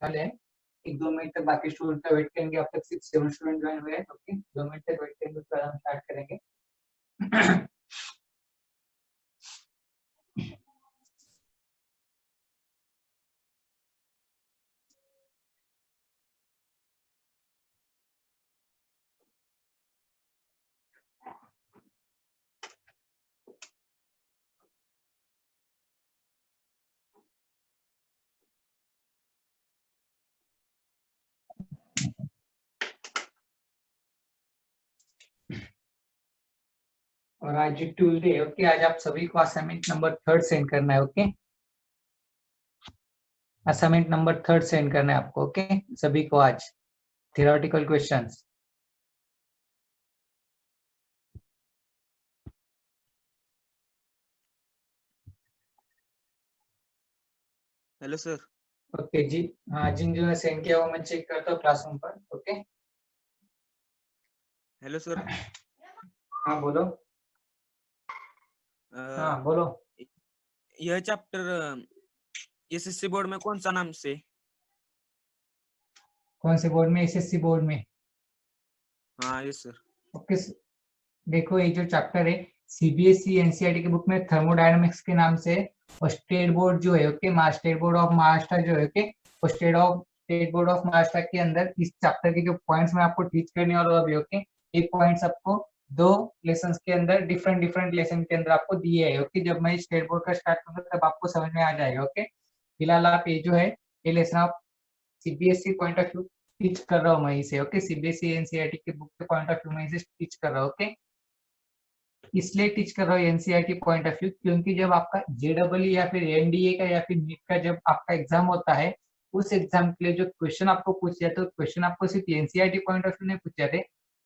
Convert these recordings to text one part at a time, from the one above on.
है। एक 2 मिनट तक बाकी स्टूडेंट का वेट करेंगे। अब तक 6-7 स्टूडेंट ज्वाइन हुए हैं। ओके, 2 मिनट तक वेट करेंगे, उसके बाद हम स्टार्ट करेंगे। और आज ट्यूसडे, ओके, आज आप सभी को असाइनमेंट नंबर 3 सेंड करना है। ओके, असाइनमेंट नंबर 3 सेंड करना है आपको। ओके, सभी को आज theoretical questions. Hello sir. Okay जी, हाँ, जिन जो सेंड किया वो मैं चेक करता हूँ क्लासरूम पर। Okay, hello sir. हाँ बोलो। हाँ बोलो। यह चैप्टर एसएससी बोर्ड में कौन सा नाम से? कौन से बोर्ड में? एसएससी बोर्ड में। हाँ यस सर। ओके, देखो ये जो चैप्टर है सीबीएसई एनसीईआरटी की बुक में थर्मोडायनामिक्स के नाम से, और स्टेट बोर्ड जो है, okay, state board of Maharashtra जो है, ओके, वो स्टेट बोर्ड ऑफ महाराष्ट्र के अंदर इस चैप्टर के जो पॉइंट्स मैं आपको टीच करने वाला हूँ, ओके, ये पॉइंट्स आपको 2 लेसन्स के अंदर, डिफरेंट डिफरेंट लेसन के अंदर आपको दिए है। ओके, जब मैं स्टेट बोर्ड का स्टार्ट करूंगा तब आपको समझ में आ जाएगा। ओके, फिलहाल आप ये जो है ये लेसन आप CBSE point of view teach कर रहा हूँ मैं इसे। ओके, सीबीएसई एनसीईआरटी के बुक के पॉइंट ऑफ व्यू में इसे टीच कर रहा हूँ। ओके, इसलिए टीच कर रहा हूँ एनसीईआरटी पॉइंट ऑफ व्यू, क्योंकि जब आपका जेडब्ल्यू या फिर एनडीए का या फिर नीट का जब आपका एग्जाम होता है, उस एग्जाम के लिए जो क्वेश्चन आपको पूछे जाते हैं, क्वेश्चन आपको सिर्फ एनसीईआरटी पॉइंट ऑफ व्यू नहीं पूछे जाते,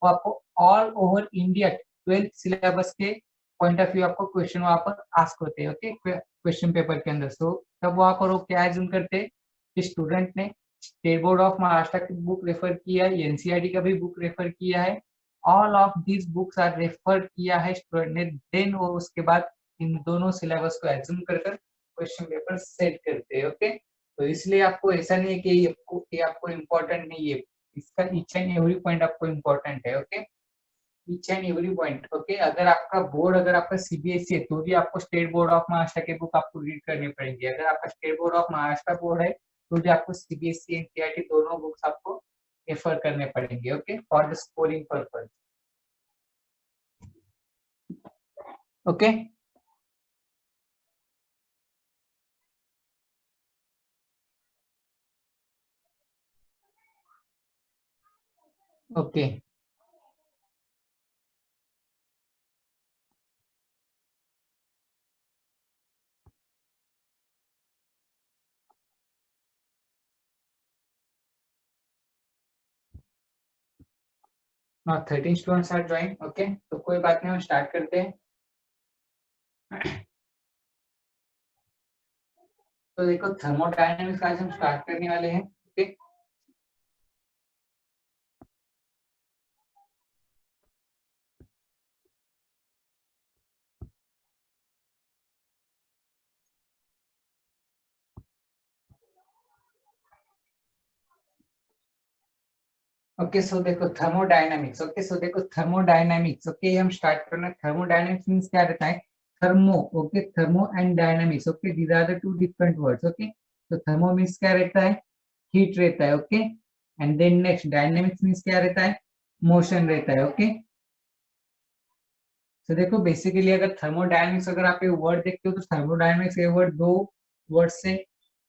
वो आपको all over India 12th syllabus के पॉइंट ऑफ व्यू आपको क्वेश्चन वहां पर आस्क होते हैं। ओके, क्वेश्चन पेपर के अंदर। सो तब वहां पर वो क्या एज्यूम करते हैं कि स्टूडेंट ने स्टेट बोर्ड ऑफ महाराष्ट्र की बुक रेफर किया है, एनसीईआरटी का भी बुक रेफर किया है, all of these books are refer किया है स्टूडेंट ने, देन वो उसके बाद इन दोनों सिलेबस को एज्यूम कर क्वेश्चन पेपर सेट करते हैं। ओके, तो इसलिए आपको ऐसा नहीं है कि ये आपको इम्पोर्टेंट नहीं है, इसका ईच एंड एवरी पॉइंट आपको इम्पोर्टेंट है। Okay, each and every point. Okay, अगर आपका बोर्ड, अगर आपका सीबीएसई है तो भी आपको स्टेट बोर्ड ऑफ महाराष्ट्र की बुक आपको रीड करनी पड़ेगी। अगर आपका state board of Maharashtra board है तो भी आपको सीबीएसई एनसीईआरटी दोनों बुक्स आपको रेफर करने पड़ेंगे। Okay, for the scoring purpose. Okay, okay, now 13 students are join. Okay, तो कोई बात नहीं, हम स्टार्ट करते हैं। तो देखो, थर्मोडायनेमिक्स आज हम स्टार्ट करने वाले हैं। ओके, ओके, सो देखो थर्मोडायनामिक्स। ओके, सो देखो थर्मोडायनामिक्स। ओके, हम स्टार्ट करना है। थर्मोडायनामिक्स मींस क्या रहता है? Thermo, okay, thermo and dynamics. Okay, these are the two different words. Okay, तो थर्मो मींस क्या रहता है? हीट रहता है। Okay, and then next dynamics means क्या रहता है? मोशन रहता है। ओके, तो देखो बेसिकली अगर थर्मोडायनामिक्स, अगर आप ये वर्ड देखते हो तो थर्मोडायनामिक्स ये वर्ड दो वर्ड से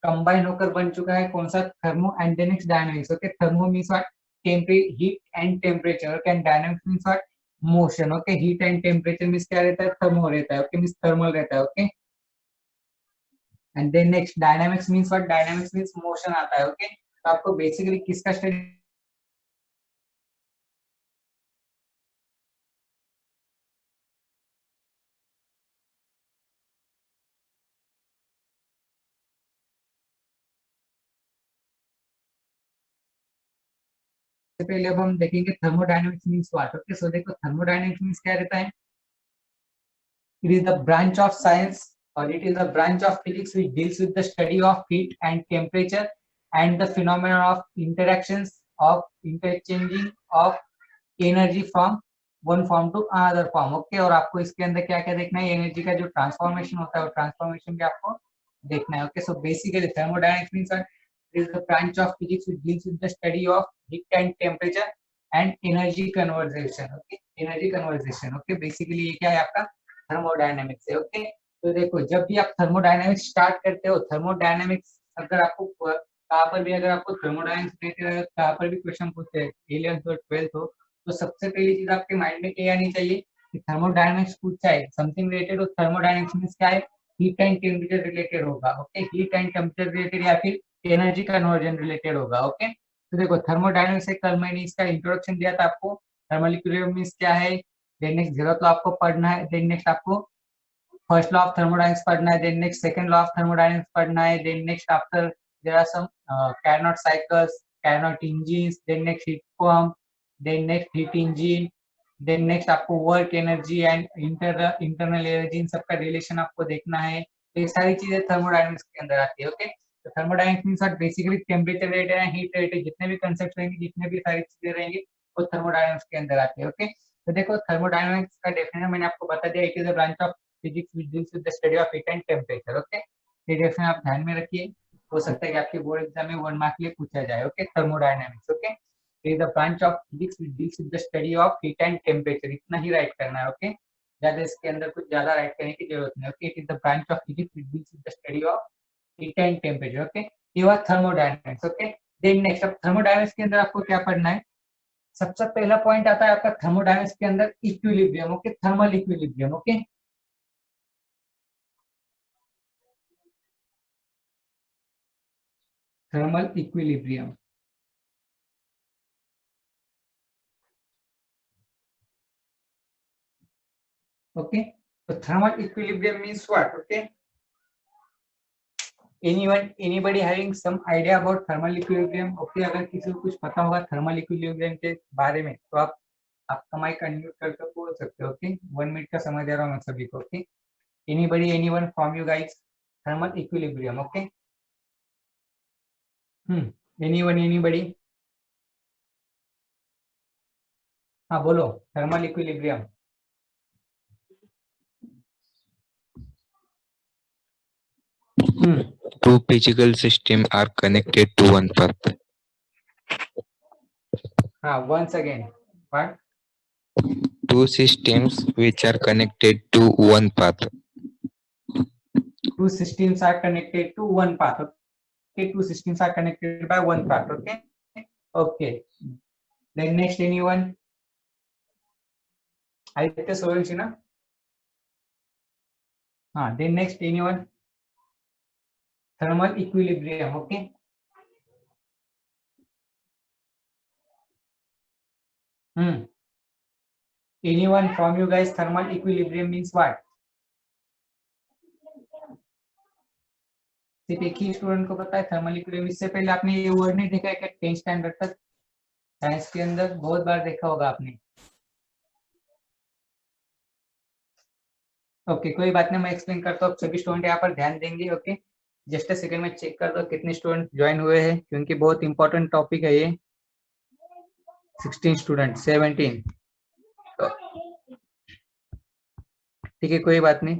कंबाइन होकर बन चुका है। कौन सा? Thermo and next dynamics. Okay, thermo means what? Heat and temperature. Okay, and dynamics means what? Motion. Okay, heat and temperature means क्या रहता है? थर्मो रहता है। ओके, मींस थर्मल रहता है। Okay, and then next dynamics means what? Dynamics means motion आता है। Okay, तो आपको बेसिकली किसका स्टडी से पहले अब हम देखेंगे थर्मोडायनामिक्स मींस व्हाट। ओके, सो देखो थर्मोडायनामिक्स मींस क्या रहता है? It is the branch of science, or it is a branch of physics which deals with the study of heat and temperature and the phenomenon of interactions of interchanging of energy from one form to another form. Okay, और आपको इसके अंदर क्या क्या देखना है, energy का जो ट्रांसफॉर्मेशन होता है वो ट्रांसफॉर्मेशन भी आपको देखना है। Okay, so basically thermodynamics means is the branch of physics which deals with the study of heat and temperature and energy conservation। okay, energy conservation। okay, basically ये क्या है आपका थर्मोडायनेमिक्स है। ओके, तो देखो जब भी आप थर्मोडायनेमिक्स स्टार्ट करते हो, थर्मोडायनेमिक्स अगर आपको कहाँ पर भी अगर आपको थर्मोडायनेमिक्स रिलेटेड कहाँ पर भी क्वेश्चन पूछते हैं 11th और 12th हो, तो सबसे पहली चीज आपके माइंड में क्या आनी चाहिए कि थर्मोडायनेमिक्स पूछा है समथिंग रिलेटेड, और थर्मोडायनेमिक्स मींस क्या है, हीट एंड टेम्परेचर रिलेटेड होगा। Okay, heat and temperature related या फिर एनर्जी कन्वर्जन रिलेटेड होगा। ओके, तो देखो थर्मोडायनेमिक्स से कल मैंने इसका इंट्रोडक्शन दिया था आपको, थर्मल इक्विलिब्रियम मींस क्या है, देन नेक्स्ट जीरो तो आपको पढ़ना है, देन नेक्स्ट आपको फर्स्ट लॉ ऑफ थर्मोडायनेमिक्स पढ़ना है, then next second law of thermodynamics पढ़ना है, then next after there are some Carnot cycles, Carnot engines, then next heat pump, then next heat engine, then next आपको work energy and internal energy, इन सबका relation आपको देखना है। तो ये सारी चीजें थर्मोडायनेमिक्स के अंदर आती है। ओके, तो thermodynamics means basically temperature related है, हीट रिलेटेड जितने भी कंसेप्ट रहेंगे, जितने भी सारी चीजें रहेंगी वो थर्मोडायनेमिक्स के अंदर आती है। ओके, तो देखो थर्मोडायनेमिक्स का डेफिनेशन मैंने आपको बता दिया, it is a branch of physics which deals with the study of heat and temperature. Okay, ये डेफिनेशन आप ध्यान में रखिए, हो सकता है कि आपके बोर्ड एग्जाम में 1 मार्क के लिए पूछा जाए। Okay, thermodynamics. Okay, is the branch of physics which deals with the study of heat and temperature, इतना ही राइट करना है। ओके, ज्यादा इसके अंदर कुछ ज्यादा राइट करने की जरूरत नहीं। Okay, it is the branch of physics which deals with the study of heat and temperature। Okay, ये हुआ थर्मोडायनेमिक्स। ओके, देन नेक्स्ट अब थर्मोडायनेमिक्स के अंदर आपको क्या पढ़ना है, सबसे पहला पॉइंट आता है आपका थर्मोडायनेमिक्स के अंदर equilibrium. Okay, thermal equilibrium. Okay, thermal equilibrium. Okay, तो thermal equilibrium means what? Okay, anybody having some idea about thermal equilibrium? Okay, अगर किसी को कुछ पता होगा थर्मल इक्विलिब्रियम के बारे में तो आपका माइक अनम्यूट करके बोल सकते हो। ओके, 1 मिनट का समय दे रहा हूँ मैं सभी को। Okay, anybody, anyone from you guys, thermal equilibrium. Okay, anyone, anybody, हाँ बोलो, thermal equilibrium. Two physical systems are connected to one path. हाँ, once again, what? Two systems which are connected to one path. Two systems are connected to one path. Okay, two systems are connected by one path. Okay, okay. Then next, anyone? Aditya Sorensi na? हाँ, then next, anyone? Thermal equilibrium. Okay. Anyone from you guys, thermal equilibrium means what? सिर्फ एक ही student को पता है thermal equilibrium. इससे पहले आपने ये वर्ड नहीं देखा है क्या 10th स्टैंडर्ड तक साइंस के अंदर? बहुत बार देखा होगा आपने। ओके, कोई बात नहीं, मैं एक्सप्लेन करता हूँ, सभी स्टूडेंट यहाँ पर ध्यान देंगे। ओके, जस्ट अ सेकंड में चेक कर दो कितने स्टूडेंट ज्वाइन हुए हैं, क्योंकि बहुत इंपॉर्टेंट टॉपिक है ये। 16 स्टूडेंट, 17, ठीक है, कोई बात नहीं।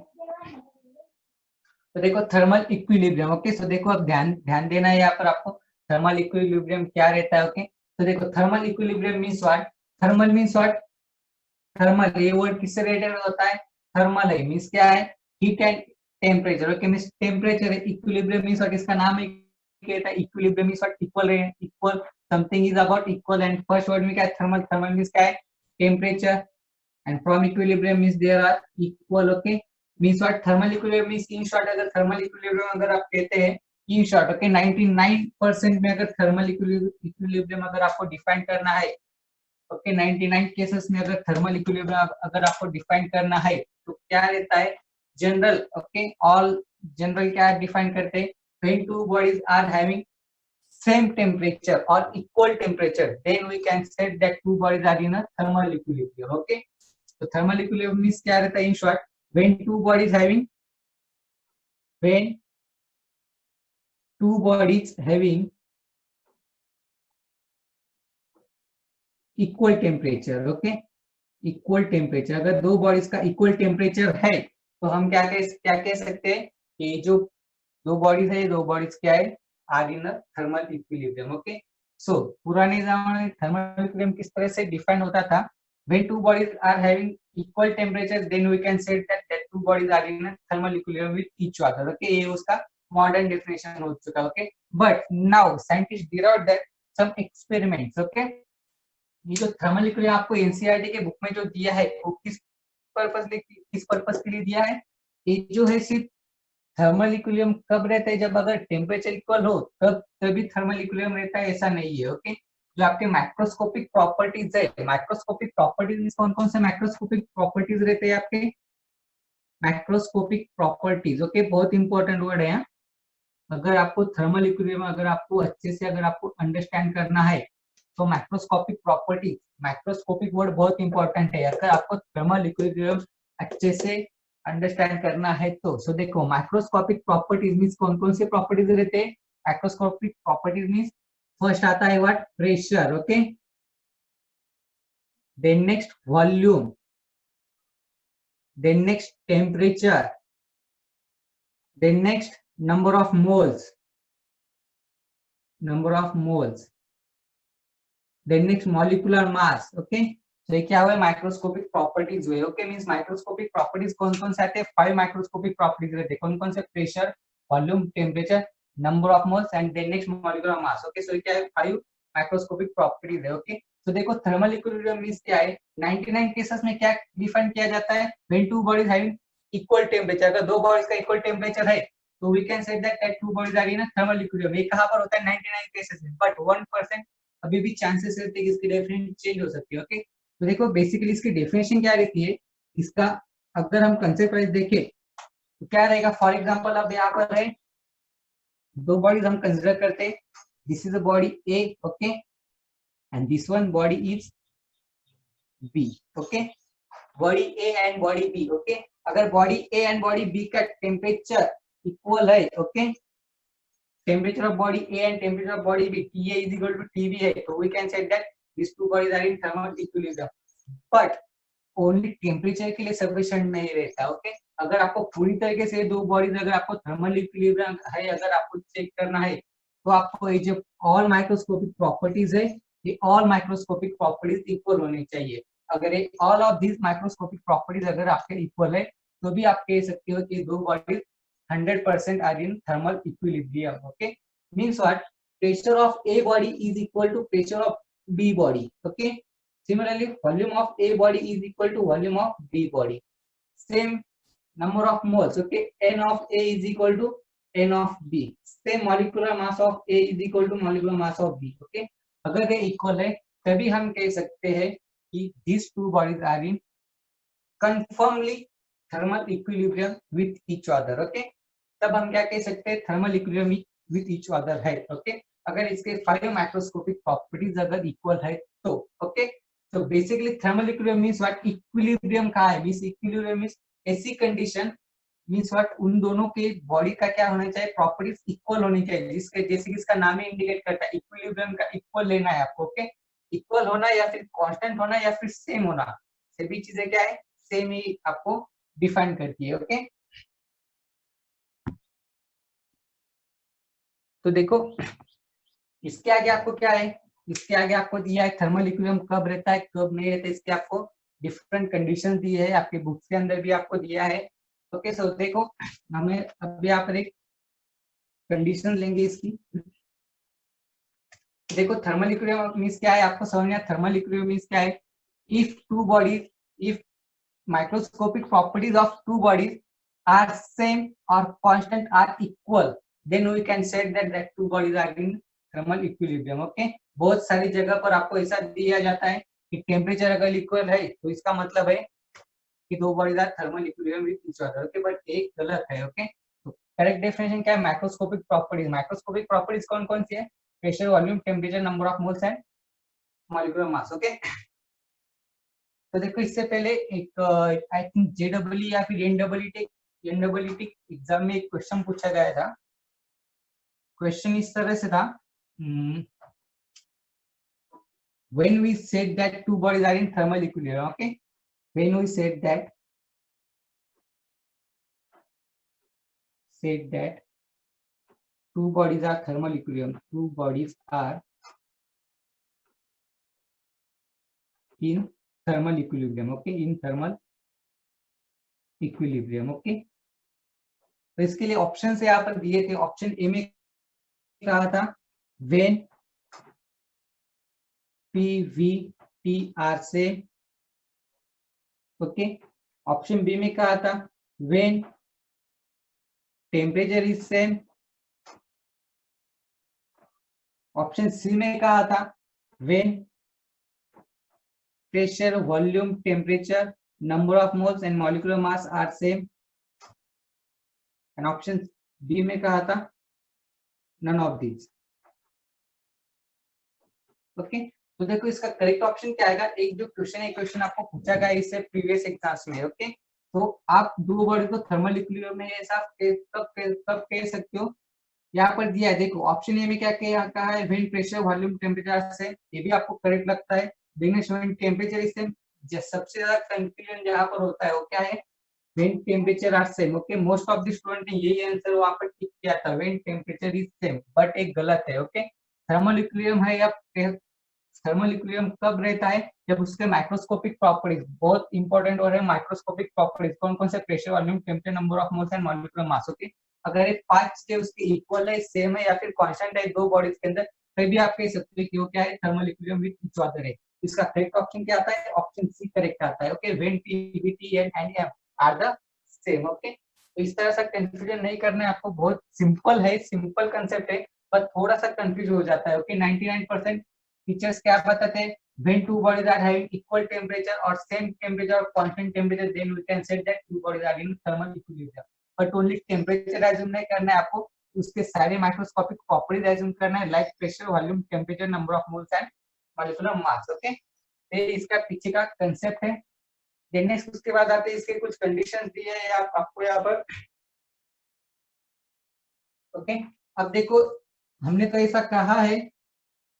तो देखो थर्मल इक्विलिब्रियम। ओके, तो देखो अब ध्यान देना है यहाँ पर आपको, थर्मल इक्विलिब्रियम क्या रहता है। ओके, तो देखो thermal equilibrium means what? Thermal means what? Thermal, ये वर्ड किससे रिलेटेड होता है? थर्मल है मींस क्या है? Heat and temperature. Okay, means temperature है। Equilibrium means what? इसका नाम है कहता है इक्विलिब्रियम मींस व्हाट? इक्वल है, equal, something is about equal. And first word में क्या है? थर्मल। थर्मल मींस क्या है? Temperature. And from equilibrium means there are equal. Okay, means what? Thermal equilibrium means in short, अगर thermal equilibrium अगर आप कहते हैं इन शॉर्ट, ओके, 99% में अगर थर्मल इक्विलिब्रियम अगर आपको डिफाइन करना है, ओके, 99 केसेस में अगर थर्मल इक्विलिब्रियम अगर आपको डिफाइन करना है तो क्या रहता है? जनरल। ओके, ऑल जनरल क्या डिफाइन करते हैं? When two bodies are having same temperature or equal temperature, then we can say that two bodies are in a thermal equilibrium. Okay, so thermal equilibrium means क्या रहता है? in short, when two bodies having equal temperature, okay, equal temperature. अगर दो bodies का equal temperature है तो हम क्या कह सकते हैं कि जो दो बॉडीज है, दो बॉडीज क्या है, are in thermal equilibrium, okay. So पुराने जमाने में थर्मल इक्विलिब्रियम किस तरह से डिफाइन होता था, when two bodies are having equal temperatures then we can say that two bodies are in a thermal equilibrium with each other, okay, ये उसका मॉडर्न डेफिनेशन हो चुका है, okay. But now scientist derived that some experiments, okay. ये जो thermal equilibrium आपको NCERT के book में जो दिया है वो किस पर्पस के लिए दिया है, ये जो है सिर्फ थर्मल इक्विलिब्रियम कब रहता है, जब अगर टेम्परेचर इक्वल हो तब तभी थर्मल इक्विलिब्रियम रहता है, ऐसा नहीं है, ओके। जो आपके माइक्रोस्कोपिक प्रॉपर्टीज है, माइक्रोस्कोपिक प्रॉपर्टीज कौन कौन से माइक्रोस्कोपिक प्रॉपर्टीज रहते हैं आपके, माइक्रोस्कोपिक प्रॉपर्टीज, ओके, बहुत इंपॉर्टेंट वर्ड है यहाँ। अगर आपको थर्मल इक्विलिब्रियम अगर आपको अच्छे से अगर आपको अंडरस्टैंड करना है तो माइक्रोस्कोपिक प्रॉपर्टीज, माइक्रोस्कोपिक वर्ड बहुत इंपॉर्टेंट है अगर आपको थर्मल इक्विलिब्रियम अच्छे से अंडरस्टैंड करना है तो। सो देखो माइक्रोस्कोपिक प्रॉपर्टीज मींस कौन कौन से प्रॉपर्टीज रहते हैं, माइक्रोस्कोपिक प्रॉपर्टीज मींस फर्स्ट आता है what, pressure, okay, then next volume, then next temperature, then next number of moles, then next molecular mass, okay। तो ये क्या हुआ, माइक्रोस्कोपिक प्रॉपर्टीज हुए, ओके। मींस माइक्रोस्कोपिक प्रॉपर्टीज कौन कौन से आते हैं, 5 माइक्रोस्कोपिक प्रॉपर्टीज रहते हैं, कौन कौन से, pressure, volume, temperature, number of moles and then next molecular mass, okay. So क्या है, 5 माइक्रोस्कोपिक प्रॉपर्टीज है, ओके। तो देखो थर्मल इक्विलिब्रियम मींस क्या है, 99 केसेस में क्या डिफाइन किया जाता है, when two bodies having equal temperature, अगर दो बॉडीज का इक्वल टेम्परेचर है तो we can say that two bodies are in a thermal equilibrium. ये कहां पर होता है, 99 केसेस में, बट 1% अभी भी चांसेस रहते हैं कि इसकी डेफिनेशन चेंज हो सकती है, ओके। तो देखो बेसिकली इसकी डेफिनेशन क्या रहती है, इसका अगर हम कंसेप्ट वाइज देखें तो क्या रहेगा, फॉर एग्जांपल अब यहाँ पर है दो बॉडीज हम कंसीडर करते हैं, this is a body A, okay, and this one body is B, okay, body A and body B, okay. अगर body A and body B का टेम्परेचर इक्वल है, okay, temperature of body A and temperature of body B, TA is equal to TB है, तो we can say that these two bodies are in thermal equilibrium, but only temperature के लिए sufficient नहीं रहता, okay. अगर आपको पूरी तरीके से दो बॉडीज अगर आपको थर्मल इक्विलिब्रियम है अगर आपको चेक करना है तो आपको ये जो ऑल माइक्रोस्कोपिक प्रॉपर्टीज है, ये ऑल माइक्रोस्कोपिक प्रॉपर्टीज इक्वल होनी चाहिए। अगर ये all of this microscopic properties अगर आपके इक्वल है तो भी आप कह सकते हो कि दो bodies 100% are in thermal equilibrium, okay, means what, pressure of A body is equal to pressure of B body, okay, similarly volume of A body is equal to volume of B body, same number of moles, okay, N of A is equal to N of B, same molecular mass of A is equal to molecular mass of B, okay। अगर ये equal है तभी हम कह सकते हैं कि these two bodies are in confirmly thermal equilibrium with each other, okay। तब हम क्या कह सकते हैं, thermal equilibrium with each other है, ओके। अगर इसके 5 माइक्रोस्कोपिक प्रॉपर्टीज अगर इक्वल है तो, ओके। तो basically thermal equilibrium means what, equilibrium का है, मींस इक्विलिब्रियम मींस ऐसी कंडीशन, मींस व्हाट, उन दोनों के बॉडी का क्या होना चाहिए, प्रॉपर्टीज इक्वल होनी चाहिए, जिसके जैसे कि इसका नाम ही इंडिकेट करता है, इक्विलिब्रियम का इक्वल लेना है आपको, ओके। इक्वल होना या फिर कांस्टेंट होना या फिर सेम होना, सभी चीजें क्या है, सेम ही आपको डिफाइन करती है, ओके। तो देखो इसके आगे आपको क्या है, इसके आगे आपको दिया है थर्मल इक्विलिब्रियम कब रहता है कब नहीं रहता है, इसके आपको डिफरेंट कंडीशन दी है, आपके बुक्स के अंदर भी आपको दिया है, ओके। सो देखो हमें अभी यहाँ पर एक कंडीशन लेंगे इसकी, देखो थर्मल इक्विलिब्रियम मींस क्या है, आपको समझ में आया थर्मल इक्विलिब्रियम मींस क्या है, if two bodies, if microscopic properties of two bodies are same or constant are equal then we can say that two bodies are in thermal equilibrium, okay। बहुत सारी जगह पर आपको ऐसा दिया जाता है कि टेम्परेचर अगर इक्वल है तो इसका मतलब है कि दो bodies are thermal equilibrium with each other, okay, but एक गलत है, ओके। तो करेक्ट डेफिनेशन क्या है, माइक्रोस्कोपिक प्रॉपर्टीज, माइक्रोस्कोपिक प्रॉपर्टीज कौन कौन सी है, pressure, volume, temperature, number of moles and molecular mass, okay. तो देखो इससे पहले एक आई थिंक जेडब्ल्यू या फिर एनडब्ल्यूटी एग्जाम में एक क्वेश्चन पूछा गया था, क्वेश्चन इस तरह से था, when we said that two bodies are in thermal equilibrium, okay, when we said that two bodies are thermal equilibrium, two bodies are in thermal equilibrium, okay, in thermal equilibrium, okay। तो इसके लिए option से यहाँ पर दिए थे, option A में कहा था when P V T are same, okay. Option B में कहा था when temperature is same, option C में कहा था व्हेन pressure volume temperature number of moles and molecular mass are same, and option B में कहा था नन ऑफ दीज, ओके। तो देखो इसका करेक्ट ऑप्शन क्या आएगा, एक जो क्वेश्चन है, क्वेश्चन आपको पूछा गया इससे प्रीवियस एग्जाम्स में, ओके। तो आप दो बॉडी को थर्मल इक्विलिब्रियम में ऐसा कब कह सकते हो, यहाँ पर दिया है, देखो ऑप्शन ए में क्या कहा है, व्हेन प्रेशर वॉल्यूम टेम्परेचर से, ये भी आपको करेक्ट लगता है। व्हेन टेम्परेचर इज सेम, सबसे ज्यादा कंफ्यूजन जहाँ पर होता है वो क्या है, when temperature are same, okay. Most of the student ने यही आंसर वहां पर टिक किया था, when temperature is same, but एक गलत है, ओके। थर्मल इक्विलिब्रियम है या थर्मल इक्विलिब्रियम कब रहता है, जब उसके माइक्रोस्कोपिक प्रॉपर्टीज, बहुत इंपॉर्टेंट हो रहे हैं माइक्रोस्कोपिक प्रॉपर्टीज, कौन कौन से, pressure volume temperature number of moles and molecular mass, okay. अगर ये पांच के उसके इक्वल है, सेम है या फिर कांस्टेंट है दो बॉडीज के अंदर, फिर भी आप कह सकते हैं कि वो क्या है, thermal equilibrium with each other है। इसका करेक्ट ऑप्शन क्या आता है, ऑप्शन सी करेक्ट आता है, okay. When PVT and M are the same, okay. तो इस तरह से कंफ्यूजन नहीं करना है आपको, बहुत सिंपल है, सिंपल कंसेप्ट है, पर थोड़ा सा कंफ्यूज हो जाता है, ओके। 99% टीचर्स क्या बताते हैं, when two bodies are having equal temperature or same temperature or constant temperature, then we can say that two bodies are in thermal equilibrium, but only temperature assume नहीं करना है आपको, उसके सारे माइक्रोस्कोपिक प्रॉपर्टीज assume करना है, like pressure volume temperature number of moles and molecular mass, okay. ये इसका पीछे का कंसेप्ट है। देन नेक्स्ट उसके बाद आते हैं इसके कुछ कंडीशंस दिए हैं आपको यहाँ पर, ओके। अब देखो हमने तो ऐसा कहा है,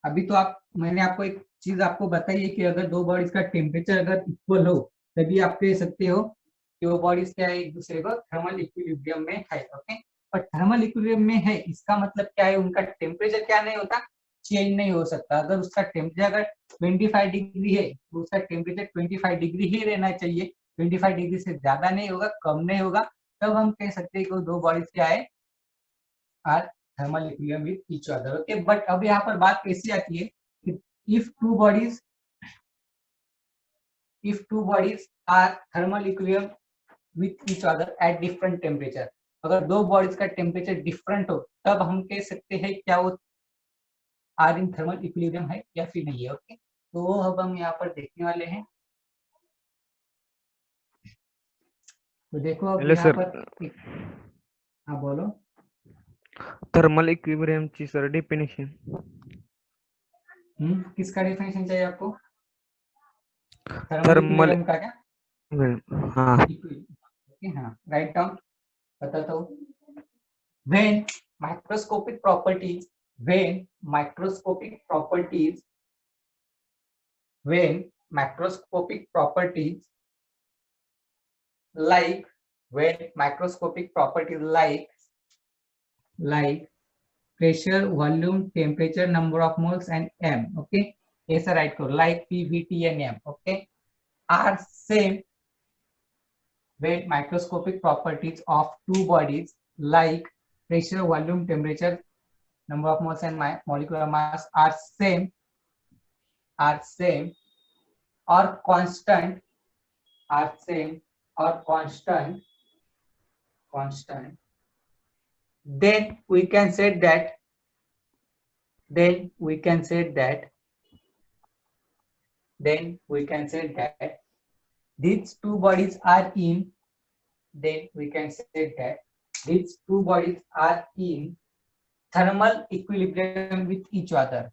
अभी तो मैंने आपको एक चीज आपको बताई है कि अगर दो बॉडीज का टेम्परेचर अगर इक्वल हो तभी आप कह सकते हो कि वो बॉडीज क्या है, एक दूसरे को थर्मल इक्विलिब्रियम में है, ओके। पर थर्मल इक्विलिब्रियम में है इसका मतलब क्या है, उनका टेम्परेचर क्या नहीं होता, चेंज नहीं हो सकता। अगर उसका टेम्परेचर अगर 25 डिग्री है तो उसका टेम्परेचर 25 डिग्री ही रहना चाहिए, 25 डिग्री से ज्यादा नहीं होगा, कम नहीं होगा, तब हम कह सकते हैं कि दो बॉडीज क्या है, are thermal equilibrium with each other, okay। but अब यहाँ पर बात कैसी आती है कि if two bodies are thermal equilibrium with each other at different temperature, अगर दो बॉडीज का टेम्परेचर डिफरेंट हो तब हम कह सकते हैं क्या वो आर इन थर्मल इक्विलिब्रियम है या फिर नहीं है, ओके। तो अब हम यहाँ पर देखने वाले हैं, तो देखो अब हेलो यहाँ सर, पर हाँ बोलो। थर्मल इक्विलिब्रियम ची सर डेफिनेशन, किसका डेफिनेशन चाहिए आपको, थर्मल थर्मल, इक्विलिब्रियम का क्या, हाँ ओके। हाँ राइट डाउन, बताता हूँ। when microscopic properties when microscopic properties when macroscopic properties like when microscopic properties like pressure volume temperature number of moles and m, okay, ऐसा राइट करो, like p v t and m, okay, are same when microscopic properties of two bodies like pressure volume temperature number of moles and molecular mass are same or constant, are same or constant, then we can say that these two bodies are in thermal equilibrium with each other,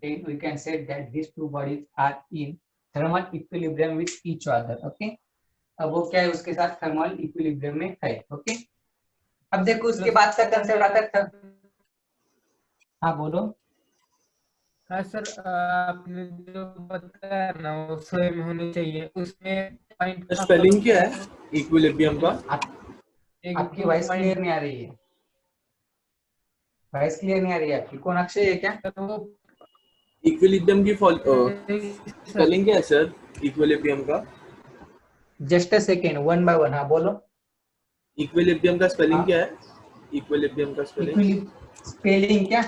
then we can say that these two bodies are in thermal equilibrium with each other, okay। अब वो क्या है, उसके साथ thermal equilibrium में है, okay. अब देखो उसके बाद का कंसेप्ट आता है, हाँ बोलो हाँ सर, आपने जो बताया ना वो सेम होनी चाहिए, उसमें पॉइंट स्पेलिंग क्या है इक्विलिब्रियम का? एक आपकी दो वॉइस पॉइंट क्लियर नहीं आ रही है, वॉइस क्लियर नहीं आ रही है आपकी। कौन अक्षय है क्या? वो इक्विलिब्रियम की सर स्पेलिंग क्या है सर इक्विलिब्रियम का? Just a second, one by one. हाँ बोलो। इक्विलिब्रियम का स्पेलिंग हाँ, क्या है? इक्विलिब्रियम का स्पेलिंग? इक्विलिब स्पेलिंग क्या?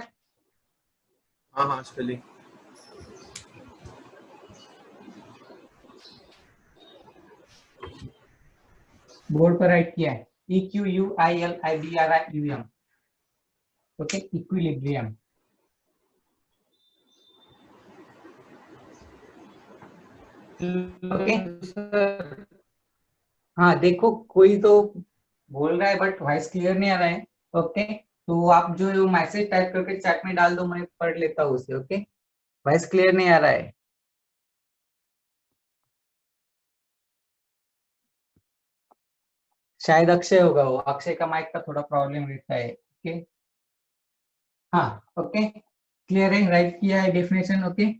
हाँ हाँ स्पेलिंग। बोर्ड पर राइट किया है, EQUILIBRIUM। Okay, equilibrium. Okay, sir हाँ देखो कोई तो बोल रहा है बट वॉइस क्लियर नहीं आ रहा है। ओके, तो आप जो मैसेज टाइप करके चैट में डाल दो, मैं पढ़ लेता हूँ उसे। ओके, वॉइस क्लियर नहीं आ रहा है। शायद अक्षय होगा, वो अक्षय का माइक का थोड़ा प्रॉब्लम रहता है। ओके, हाँ ओके, क्लियर है, राइट किया है डेफिनेशन। ओके,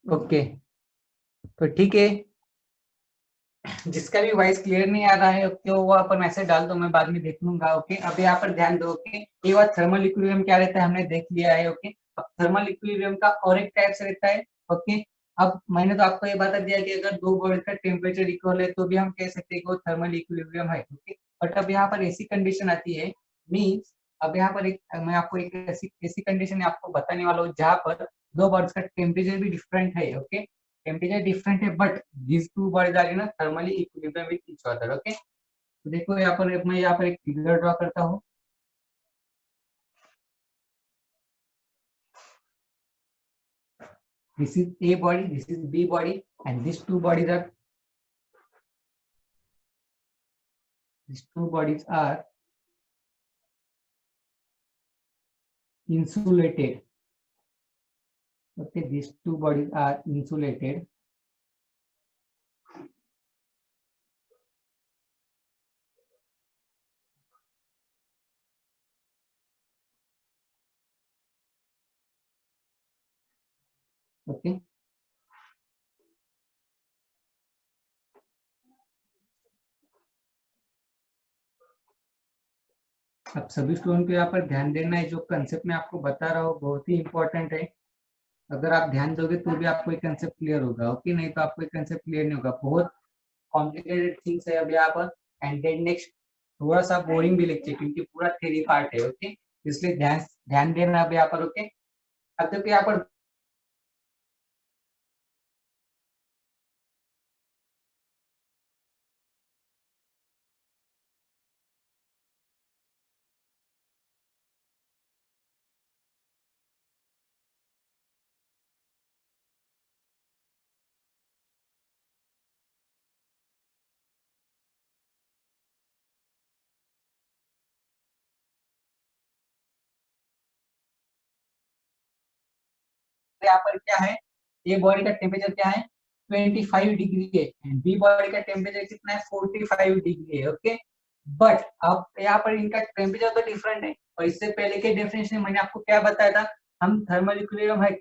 ओके, तो ठीक है, जिसका भी वॉइस क्लियर नहीं आ रहा है तो वो अपन मैसेज डाल दो, मैं बाद में देख लूंगा। ओके, अब यहाँ पर ध्यान दो। ओके, ये बात थर्मल इक्विलिब्रियम क्या रहता है हमने देख लिया है। ओके, अब थर्मल इक्विलिब्रियम का और एक टाइप से रहता है। ओके, अब मैंने तो आपको ये बता दिया कि अगर दो बॉडी का टेम्परेचर इक्वल है तो भी हम कह सकते हैं कि वो थर्मल इक्विलिब्रियम है। ओके, बट अब यहाँ पर ऐसी कंडीशन आती है, मीन्स अब यहाँ पर एक मैं आपको एक ऐसी कंडीशन आपको बताने वाला हूँ जहाँ पर दो बॉडीज का टेम्परेचर भी डिफरेंट है। ओके, टेम्परेचर डिफरेंट है but these two bodies are in a thermally equilibrium with each other. Okay, तो देखो यहाँ पर मैं यहाँ पर एक फिगर ड्रॉ करता हूँ। This is A body, this is B body, and these two bodies are insulated. Okay, these two bodies are insulated. Okay, अब सभी स्टूडेंट को यहाँ पर ध्यान देना है, जो कंसेप्ट मैं आपको बता रहा हूँ बहुत ही इंपॉर्टेंट है। अगर आप ध्यान दोगे तो भी आपको एक कंसेप्ट क्लियर होगा। ओके, नहीं तो आपको एक कंसेप्ट क्लियर नहीं होगा। बहुत कॉम्प्लिकेटेड थिंग्स है अब यहाँ पर। एंड देन नेक्स्ट थोड़ा सा बोरिंग भी लेक्चर क्योंकि पूरा थ्योरी पार्ट है। ओके, इसलिए ध्यान ध्यान देना अब यहाँ पर। ओके, अब देखो यहाँ पर यहाँ पर क्या है, ए बॉडी का टेम्परेचर क्या है 25 डिग्री है, एंड बी बॉडी का टेम्परेचर कितना है 45 डिग्री है। ओके, बट अब यहाँ पर इनका टेम्परेचर तो डिफरेंट है। और इससे पहले के डेफिनेशन में मैंने आपको क्या बताया था, हम थर्मल इक्विलिब्रियम है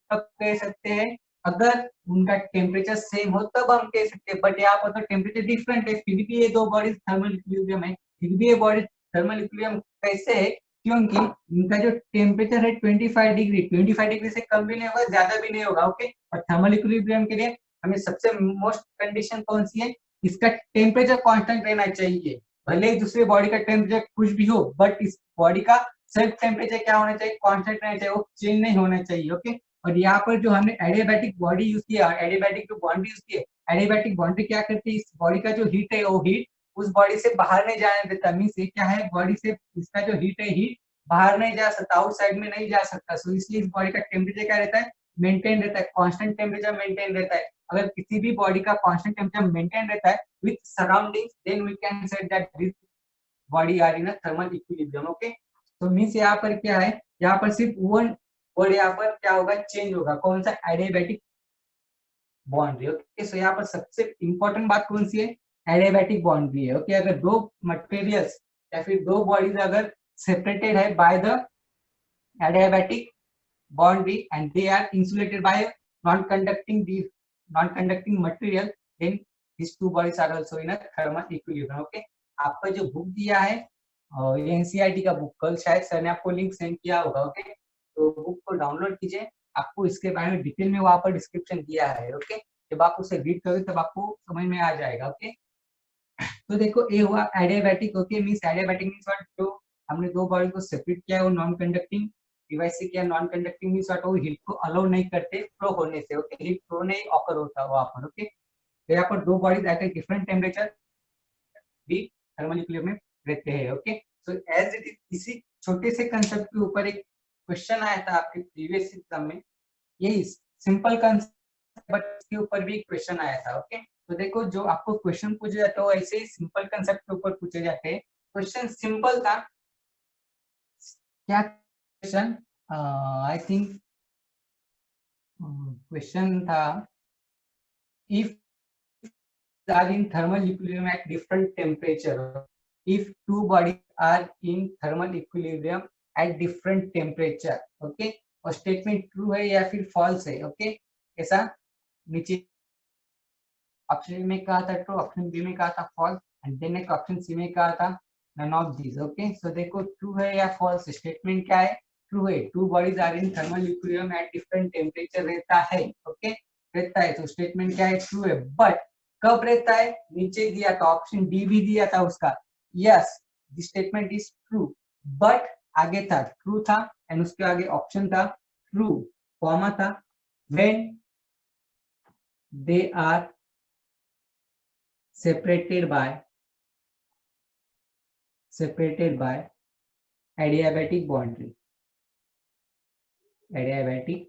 तब कह सकते हैं अगर उनका टेम्परेचर सेम हो तब हम कह सकते हैं, बट यहाँ पर तो टेम्परेचर डिफरेंट है फिर भी ये दो बॉडीज थर्मल इक्विलिब्रियम है। फिर भी ये बॉडी थर्मल इक्विलिब्रियम कैसे है, क्योंकि इनका जो टेम्परेचर है 25 डिग्री, 25 डिग्री से कम भी नहीं होगा ज्यादा भी नहीं होगा। ओके, और थर्मल इक्विलिब्रियम के लिए हमें सबसे मोस्ट कंडीशन कौन सी है, इसका टेम्परेचर कांस्टेंट रहना चाहिए। भले ही दूसरे बॉडी का टेम्परेचर कुछ भी हो बट इस बॉडी का सेल्फ टेम्परेचर क्या होना चाहिए, कांस्टेंट रहना चाहिए, वो चेंज नहीं होना चाहिए। ओके, और यहाँ पर जो हमने एडियाबैटिक बॉडी यूज किया, एडियाबैटिक जो बाउंड्री यूज की है, एडियाबैटिक बाउंड्री क्या करती है, इस बॉडी का जो हीट है वो हीट उस बॉडी से बाहर नहीं जाने देता। मीन्स ये क्या है, बॉडी से इसका जो हीट है हीट बाहर नहीं जा सकता, आउटसाइड में नहीं जा सकता। सो इसलिए इस बॉडी का टेम्परेचर क्या रहता है, मेंटेन रहता है, कांस्टेंट टेम्परेचर मेंटेन रहता है। अगर किसी भी बॉडी का कांस्टेंट टेम्परेचर मेंटेन रहता है with surroundings, then we can say that this body are in a thermal equilibrium. Okay, तो मींस यहाँ पर क्या है, यहाँ पर सिर्फ वन और यहाँ पर क्या होगा, चेंज होगा, कौन सा, एडियाबैटिक बाउंड्री। ओके, सो यहाँ पर सबसे इंपॉर्टेंट बात कौन सी है, एडियाबैटिक बाउंड्री है। ओके, अगर दो मटेरियल्स या फिर दो बॉडीज अगर सेपरेटेड है by the adiabatic boundary and they are insulated by a non-conducting material, then these two bodies are also in a thermal equilibrium. Okay, आपका जो बुक दिया है एनसीईआरटी का बुक, कल शायद सर ने आपको लिंक सेंड किया होगा। ओके, तो बुक को डाउनलोड कीजिए, आपको इसके बारे में डिटेल में वहां पर डिस्क्रिप्शन दिया है। ओके, जब आप उसे रीड करोगे तब आपको समझ में आ जाएगा। ओके, तो देखो ये हुआ adiabatic. Okay, means adiabatic means what, जो हमने दो बॉडी को सेपरेट किया है वो नॉन कंडक्टिंग डिवाइस से किया। नॉन कंडक्टिंग मींस व्हाट, वो हीट को अलाउ नहीं करते फ्लो होने से। ओके, हीट फ्लो नहीं ऑकर होता वहां पर। ओके, तो यहाँ पर दो bodies at a different temperature भी थर्मल इक्विलिब्रियम में रहते हैं। Okay, so as it is, इसी छोटे से कंसेप्ट के ऊपर एक क्वेश्चन आया था आपके प्रीवियस एग्जाम में, यही सिंपल कंसेप्ट बट इसके ऊपर भी क्वेश्चन आया था। ओके, तो देखो जो आपको क्वेश्चन पूछे जाते हो ऐसे ही सिंपल कंसेप्ट के ऊपर पूछे जाते हैं। क्वेश्चन सिंपल था, क्या क्वेश्चन, आई थिंक क्वेश्चन था, if are in thermal equilibrium at different temperature, if two bodies are in thermal equilibrium at different temperature. okay, और स्टेटमेंट ट्रू है या फिर फॉल्स है। ओके, ऐसा नीचे ऑप्शन में कहा था ट्रू, ऑप्शन बी में कहा था फॉल्स, एंड देन एक ऑप्शन सी में कहा था नन ऑफ दिस। ओके, सो देखो ट्रू है या फॉल्स, स्टेटमेंट क्या है, ट्रू है, two bodies are in thermal equilibrium at different temperature रहता है। ओके, रहता है, तो स्टेटमेंट क्या है, ट्रू है। बट कब रहता है, नीचे दिया था, ऑप्शन डी भी दिया था उसका, yes the statement is true, but आगे था ट्रू था एंड उसके आगे ऑप्शन था ट्रू, कॉमा था, when they are separated by adiabatic boundary, adiabatic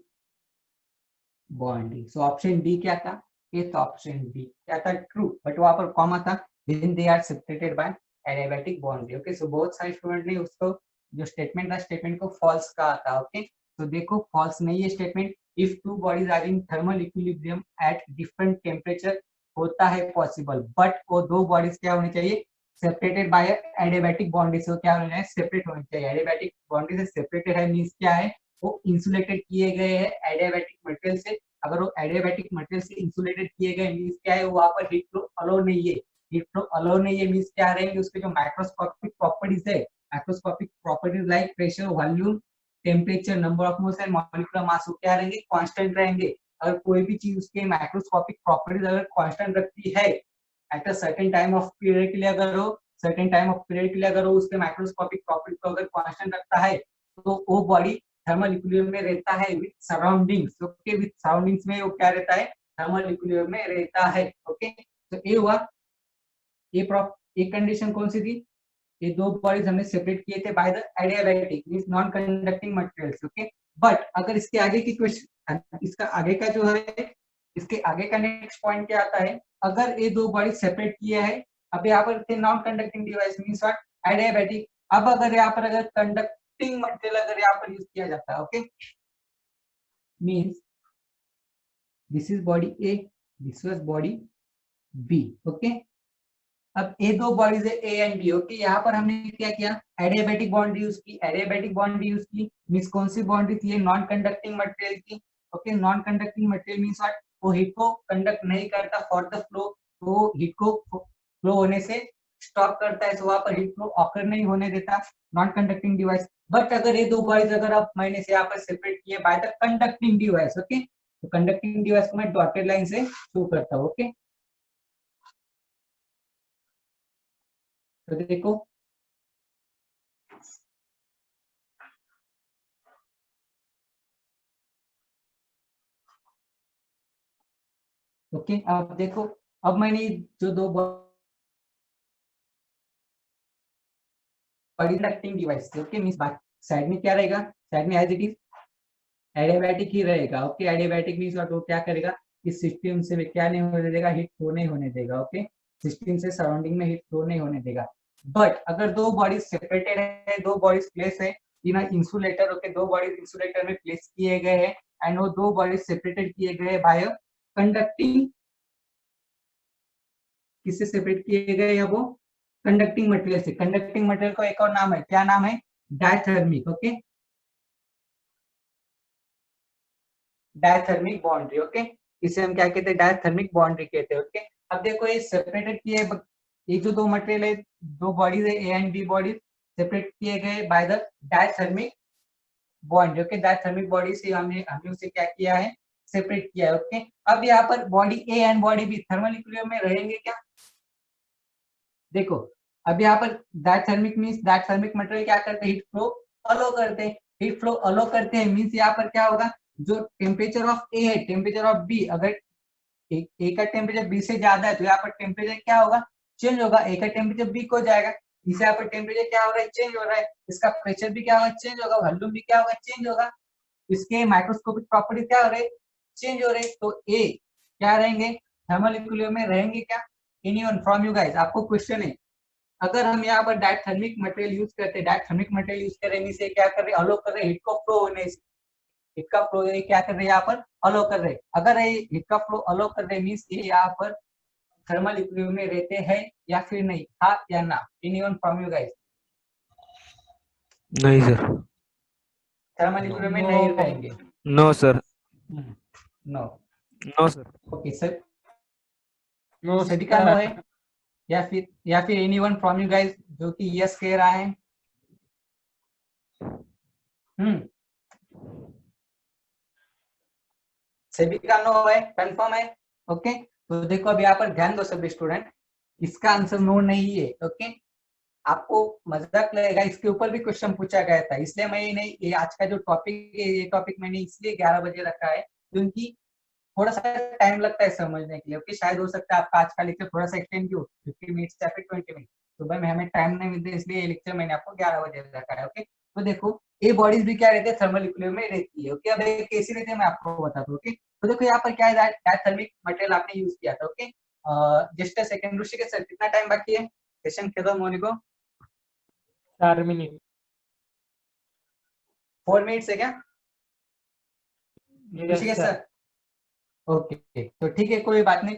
boundary। So option D क्या था, ये तो ऑप्शन डी क्या था, ट्रू, बट वहां पर कॉमा था, when they are separated by adiabatic boundary। Okay, so बहुत सारे स्टूडेंट ने उसको जो स्टेटमेंट था, स्टेटमेंट को फॉल्स कहा था। ओके, तो देखो फॉल्स नहीं है statement, if two bodies are in thermal equilibrium at different temperature होता है पॉसिबल, बट वो दो बॉडीज क्या होनी चाहिए, सेपरेटेड बाय एडियाबैटिक बाउंड्री से क्या होना चाहिए, सेपरेट होनी चाहिए। एडियाबैटिक बाउंड्री से सेपरेटेड है मींस क्या है, वो इंसुलेटेड किए गए हैं एडियाबैटिक मटेरियल से। अगर वो एडियाबैटिक मटेरियल से इंसुलेटेड किए गए मींस क्या है, वहां पर हीट फ्लो अलाउ नहीं है। हीट फ्लो अलाउ नहीं है मींस क्या रहेंगे, उसके जो माइक्रोस्कोपिक प्रॉपर्टीज है, microscopic properties like pressure, volume, temperature, number of moles and molecular मास क्या रहेंगे, कांस्टेंट रहेंगे। अगर कोई भी चीज उसके माइक्रोस्कोपिक प्रॉपर्टीज अगर कांस्टेंट रखती है at a certain time of period के लिए, अगर वो सर्टेन टाइम ऑफ पीरियड के लिए अगर वो उसके माइक्रोस्कोपिक प्रॉपर्टीज को अगर कांस्टेंट रखता है, तो वो बॉडी थर्मल इक्विलिब्रियम में रहता है with surroundings. Okay, with surroundings में वो क्या रहता है, थर्मल इक्विलिब्रियम में रहता है। ओके, तो ये हुआ, ये कंडीशन कौन सी थी, ये दो बॉडीज हमने सेपरेट किए थे by the adiabatic means non conducting materials. Okay, but अगर इसके आगे की क्वेश्चन, इसका आगे का जो है, इसके आगे का नेक्स्ट पॉइंट क्या आता है, अगर ये दो बॉडी सेपरेट किया है, अब यहाँ पर थे non conducting device means what, adiabatic. अब अगर यहाँ पर अगर कंडक्टिंग मटेरियल अगर यहाँ पर यूज किया जाता है, okay, means this is body A, this was body B. Okay, अब ए दो बॉडीज है ए एंड बी। ओके, यहाँ पर हमने क्या किया, एडियाबैटिक बाउंड्री यूज की, एडियाबैटिक बाउंड्री यूज की मींस कौन सी बाउंड्री थी, नॉन कंडक्टिंग मटेरियल की। Okay, non conducting material means what, वो हीट को कंडक्ट नहीं करता फॉर द फ्लो, तो हीट को फ्लो होने से स्टॉप करता है, तो वहां पर हीट फ्लो ऑकर नहीं होने देता, नॉन कंडक्टिंग डिवाइस। बट अगर ये दो बॉडीज अगर आप मैंने से यहाँ पर सेपरेट किए by the conducting device, okay, तो कंडक्टिंग डिवाइस को मैं डॉटेड लाइन से शो करता हूँ। ओके, तो देखो ओके, अब देखो, अब मैंने जो दो कंडक्टिंग डिवाइस थे, ओके, मींस साइड में क्या रहेगा, साइड में एज इट इज एडियाबैटिक ही रहेगा। ओके, एडियाबैटिक मींस वो क्या करेगा, इस सिस्टम से क्या नहीं होने देगा, हीट फ्लो नहीं होने देगा। ओके, सिस्टम से सराउंडिंग में हीट फ्लो नहीं होने देगा। बट अगर दो बॉडीज सेपरेटेड है, दो बॉडीज प्लेस है इन इंसुलेटर, ओके, दो बॉडीज इंसुलेटर में प्लेस किए गए हैं एंड वो दो बॉडीज सेपरेटेड किए गए बाय कंडक्टिंग, किससे सेपरेट किए गए हैं वो, कंडक्टिंग मटेरियल से। कंडक्टिंग मटेरियल का एक और नाम है, क्या नाम है, diathermic, okay, diathermic boundary, okay, इसे हम क्या कहते हैं, डायथर्मिक बाउंड्री कहते हैं, ओके। अब देखो ये सेपरेटेड किए, ये जो दो मटेरियल है, दो बॉडीज है, A and B bodies, separate किए गए by the diathermic bond, okay, diathermic body से हमने उसे क्या किया है, सेपरेट किया है, ओके। अब यहाँ पर body A and body B thermal equilibrium में रहेंगे क्या, देखो अब यहाँ पर डायथर्मिक मींस डायथर्मिक मटेरियल क्या करते हैं, हीट फ्लो अलो करते हैं, हीट फ्लो अलो करते हैं मींस यहाँ पर क्या होगा, जो टेम्परेचर ऑफ ए है, टेम्परेचर ऑफ बी, अगर ए का टेम्परेचर बी से ज्यादा है तो यहाँ पर टेम्परेचर क्या होगा, चेंज होगा, ए का टेम्परेचर बी को जाएगा, इसे यहाँ पर टेम्परेचर क्या हो रहा है, चेंज हो रहा है, इसका प्रेशर भी क्या होगा, चेंज होगा, वॉल्यूम भी क्या होगा, चेंज होगा, इसके माइक्रोस्कोपिक प्रॉपर्टी क्या हो रहे, चेंज हो रहे, तो ए क्या रहेंगे, थर्मल इक्विलिब्रियम में रहेंगे क्या, एनीवन फ्रॉम यू गाइस, आपको क्वेश्चन है, अगर हम यहाँ पर डायथर्मिक मटेरियल यूज करते हैं, डायथर्मिक मटेरियल यूज करने से क्या कर रहे हैं, अलो कर रहे हैं, हीट को फ्लो होने से, हीट का फ्लो क्या कर रहे हैं, यहाँ पर अलो कर रहे हैं, अगर ये हीट का फ्लो अलो कर रहे हैं मींस ये यहाँ पर थर्मल इक्विलिब्रियम में रहते हैं या फिर नहीं, हाँ या ना, एनीवन फ्रॉम यू गाइस, नहीं सर। थर्मल इक्विलिब्रियम में नहीं रहेंगे, no sir. No, no sir. Okay sir, no सभी का नो है, या फिर एनीवन फ्रॉम यू गाइस जो कि यस कह रहा है, सभी का नो है, कंफर्म है, ओके। तो देखो अब यहाँ पर ध्यान दो सभी स्टूडेंट, इसका आंसर नो नहीं है, ओके, आपको मजाक लगेगा, इसके ऊपर भी क्वेश्चन पूछा गया था, इसलिए मैं ये आज का जो टॉपिक है, ये टॉपिक मैंने इसलिए 11 बजे रखा है क्योंकि थोड़ा सा टाइम लगता है समझने के लिए, ओके, शायद हो सकता है आपका आज का लेक्चर थोड़ा सा एक्सटेंड भी हो, 50 मिनट या फिर 20 मिनट, सुबह में हमें टाइम नहीं मिलता, इसलिए ये लेक्चर मैंने आपको 11 बजे रखा है, ओके। तो देखो ये बॉडीज भी क्या रहते हैं, थर्मल इक्विलिब्रियम में रहती है, ओके। अब ये कैसी रहती है मैं आपको बताता हूँ, ओके। तो देखो यहाँ पर क्या है, डायथर्मिक मटेरियल आपने यूज किया था, okay. Just a second, Rishikesh sir कितना टाइम बाकी है सेशन खत्म होने को, 4 मिनट, 4 मिनट है क्या ऋषिकेश सर। सर, ओके, तो ठीक है, कोई बात नहीं,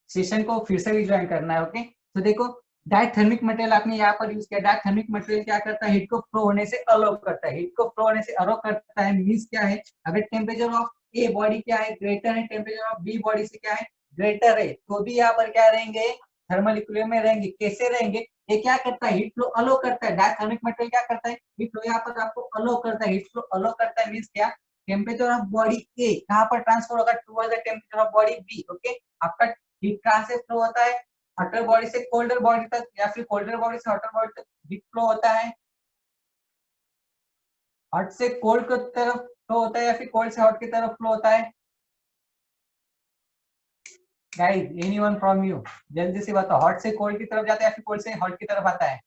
सेशन को फिर से भी ज्वाइन करना है, ओके। तो देखो डायथर्मिक मटेरियल आपने यहाँ पर यूज किया, डायथर्मिक मटेरियल क्या करता है, हीट को फ्लो होने से अलो करता है, हीट को फ्लो होने से अलो करता है मींस क्या है, अगर टेम्परेचर ऑफ ए बॉडी क्या है, ग्रेटर है, टेम्परेचर ऑफ बी बॉडी से क्या है, ग्रेटर है, तो भी यहाँ पर क्या रहेंगे, थर्मल इक्विलिब्रियम में रहेंगे, कैसे रहेंगे, ये क्या करता है, हीट फ्लो अलो करता है, डायथर्मिक मटेरियल क्या करता है, हीट फ्लो यहाँ पर आपको अलो करता है, हीट फ्लो अलो करता है मींस क्या, टेम्परेचर ऑफ बॉडी ए कहाँ पर ट्रांसफर होगा, towards the temperature of body B, okay. आपका हीट कहाँ से फ्लो होता है, हॉटर बॉडी से कोल्डर बॉडी तक, या फिर कोल्डर बॉडी से हॉटर बॉडी तक हीट फ्लो होता है, हॉट से कोल्ड की तरफ फ्लो होता है या फिर कोल्ड से हॉट की तरफ फ्लो होता है, गाइस एनीवन फ्रॉम यू, जल्दी से बताओ, हॉट से कोल्ड की तरफ जाता है या फिर कोल्ड से हॉट की तरफ आता है,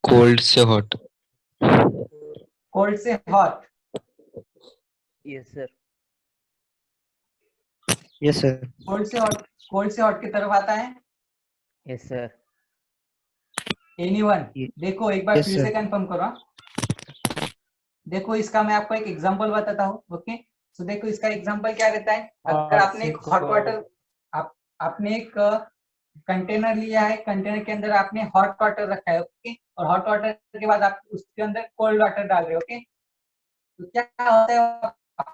कोल्ड से हॉट, कोल्ड से hot, yes sir, yes sir, cold से हॉट की तरफ आता है, यस सर, एनीवन, देखो एक बार Yes, फिर sir. से कंफर्म करो, देखो इसका मैं आपको एक एग्जांपल बताता हूँ, ओके। तो देखो इसका एग्जांपल क्या रहता है, अगर आपने एक हॉट वाटर, आपने एक कंटेनर लिया है, कंटेनर के अंदर आपने हॉट वाटर रखा है, ओके, और हॉट वाटर के बाद आप उसके अंदर कोल्ड वाटर डाल रहे हो, ओके। तो क्या होता है,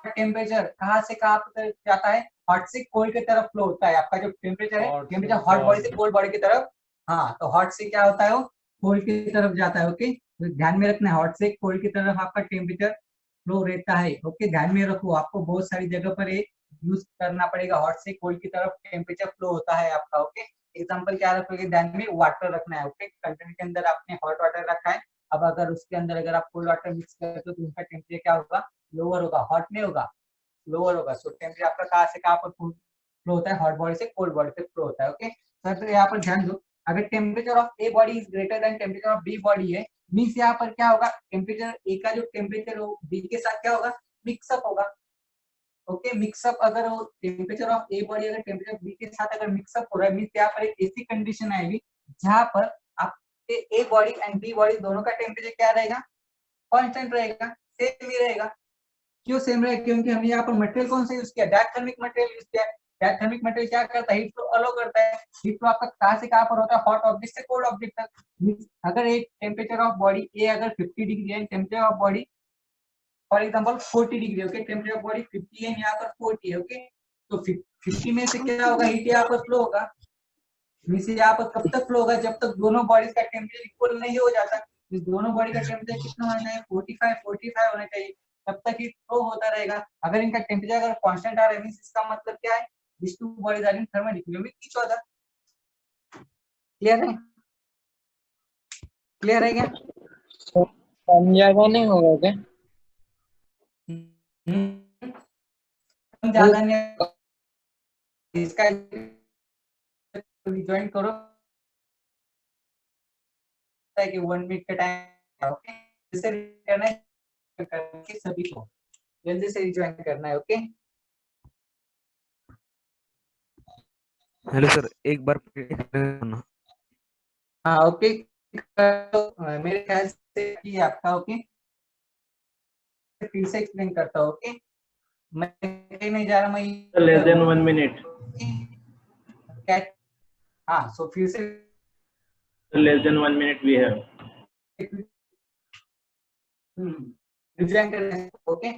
टेम्परेचर कहाँ से कहाँ पर जाता है, हॉट से कोल्ड की तरफ फ्लो होता है, आपका जो टेम्परेचर है, टेम्परेचर हॉट बॉडी से कोल्ड बॉडी की तरफ, हाँ, तो हॉट से क्या होता है, वो कोल्ड की तरफ जाता है, ओके। तो ध्यान में रखना है, हॉट से कोल्ड की तरफ आपका टेम्परेचर फ्लो रहता है, ओके, ध्यान में रखो, आपको बहुत सारी जगह पर ये यूज करना पड़ेगा, हॉट से कोल्ड की तरफ टेम्परेचर फ्लो होता है आपका, ओके। एग्जांपल क्या रखोगे, ध्यान में वाटर रखना है, ओके, कंटेनर के अंदर आपने हॉट वाटर रखा है, अब अगर उसके अंदर अगर आप कोल्ड वाटर मिक्स करते हो तो उसका टेम्परेचर क्या होगा, लोअर होगा, हॉट नहीं होगा, लोअर होगा, सो टेम्परेचर आपका कहाँ से कहाँ पर फ्लो होता है, हॉट बॉडी से कोल्ड बॉडी तक फ्लो होता है, ओके सर। तो यहाँ पर ध्यान दो, अगर temperature of A body is greater than temperature of B body है मींस यहाँ पर क्या होगा, टेम्परेचर ए का जो टेम्परेचर हो बी के साथ क्या होगा, मिक्सअप होगा, ओके, मिक्सअप, अगर टेम्परेचर ऑफ ए बॉडी अगर टेम्परेचर बी के साथ अगर मिक्सअप हो रहा है मींस यहाँ पर एक ऐसी कंडीशन आएगी जहां पर आपके A body and B body दोनों का टेम्परेचर क्या रहेगा, कांस्टेंट रहेगा, सेम ही रहेगा। क्यों सेम रहेगा? क्योंकि हमने यहाँ पर मटेरियल कौन सा यूज किया, डायथर्मिक मटेरियल यूज किया। डायथर्मिक मटेरियल क्या करता है, हीट फ्लो अलो करता है। हीट फ्लो आपका कहाँ से कहाँ पर होता है, हॉट ऑब्जेक्ट से कोल्ड ऑब्जेक्ट तक। अगर एक टेम्परेचर ऑफ बॉडी ए अगर 50 डिग्री है, temperature of body for example 40 degree, okay, temperature of body 50 है, यहाँ पर 40 है, ओके। तो 50 में से क्या होगा, हीट यहाँ पर फ्लो होगा। मीन्स यहाँ पर कब तक फ्लो होगा, जब तक दोनों बॉडीज का टेम्परेचर इक्वल नहीं हो जाता। इस दोनों बॉडी का टेम्परेचर कितना होना चाहिए, 45 होना चाहिए, तब तक हीट फ्लो होता रहेगा। अगर इनका टेम्परेचर अगर कांस्टेंट आ रहा है, मींस इसका मतलब क्या है, these two bodies are in thermal equilibrium with each other। Clear है? क्लियर है क्या? समझागा नहीं होगा क्या? ज्यादा नहीं, इसका ज्वाइन करो कि 1 मिनट का टाइम, ओके। इसे करना है करके सभी को जल्दी से ज्वाइन करना है, ओके। हेलो सर, एक बार करना। हाँ ओके, मेरे ख्याल से ये आपका ओके, फिर से एक्सप्लेन करता हूँ, ओके। मैं कहीं नहीं जा रहा, मैं लेस देन 1 मिनट, हाँ, सो फिर से less than 1 minute we have. Join करना है, ओके।